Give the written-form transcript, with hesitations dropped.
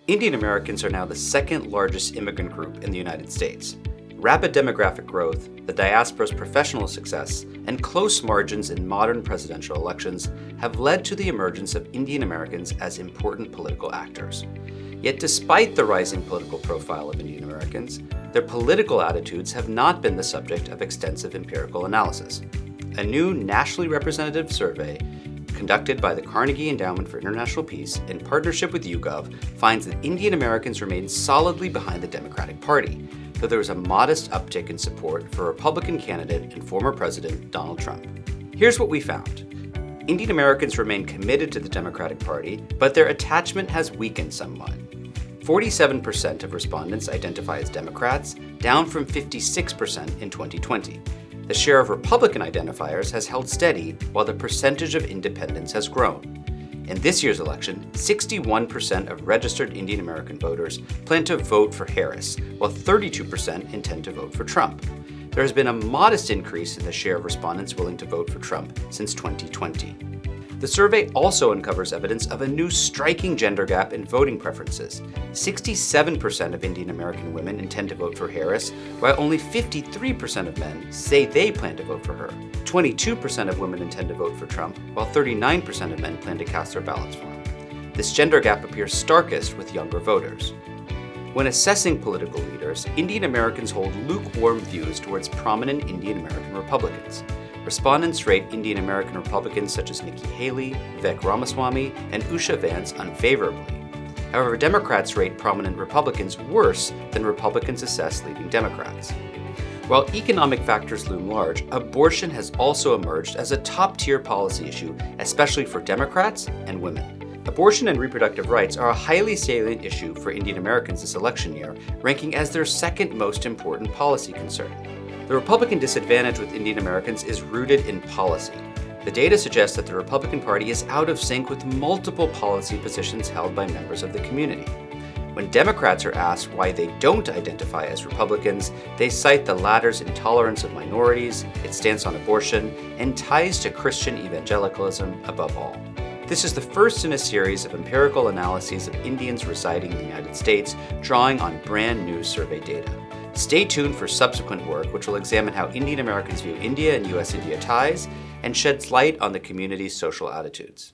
Indian Americans are now the second largest immigrant group in the United States. Rapid demographic growth, the diaspora's professional success, and close margins in modern presidential elections have led to the emergence of Indian Americans as important political actors. Yet despite the rising political profile of Indian Americans, their political attitudes have not been the subject of extensive empirical analysis. A new nationally representative survey conducted by the Carnegie Endowment for International Peace in partnership with YouGov finds that Indian Americans remain solidly behind the Democratic Party, though there was a modest uptick in support for Republican candidate and former President Donald Trump. Here's what we found. Indian Americans remain committed to the Democratic Party, but their attachment has weakened somewhat. 47% of respondents identify as Democrats, down from 56% in 2020. The share of Republican identifiers has held steady, while the percentage of independents has grown. In this year's election, 61% of registered Indian American voters plan to vote for Harris, while 32% intend to vote for Trump. There has been a modest increase in the share of respondents willing to vote for Trump since 2020. The survey also uncovers evidence of a new striking gender gap in voting preferences. 67% of Indian American women intend to vote for Harris, while only 53% of men say they plan to vote for her. 22% of women intend to vote for Trump, while 39% of men plan to cast their ballots for him. This gender gap appears starkest with younger voters. When assessing political leaders, Indian Americans hold lukewarm views towards prominent Indian American Republicans. Respondents rate Indian American Republicans such as Nikki Haley, Vivek Ramaswamy, and Usha Vance unfavorably. However, Democrats rate prominent Republicans worse than Republicans assess leading Democrats. While economic factors loom large, abortion has also emerged as a top-tier policy issue, especially for Democrats and women. Abortion and reproductive rights are a highly salient issue for Indian Americans this election year, ranking as their second most important policy concern. The Republican disadvantage with Indian Americans is rooted in policy. The data suggests that the Republican Party is out of sync with multiple policy positions held by members of the community. When Democrats are asked why they don't identify as Republicans, they cite the latter's intolerance of minorities, its stance on abortion, and ties to Christian evangelicalism above all. This is the first in a series of empirical analyses of Indians residing in the United States, drawing on brand new survey data. Stay tuned for subsequent work which will examine how Indian Americans view India and U.S.-India ties and sheds light on the community's social attitudes.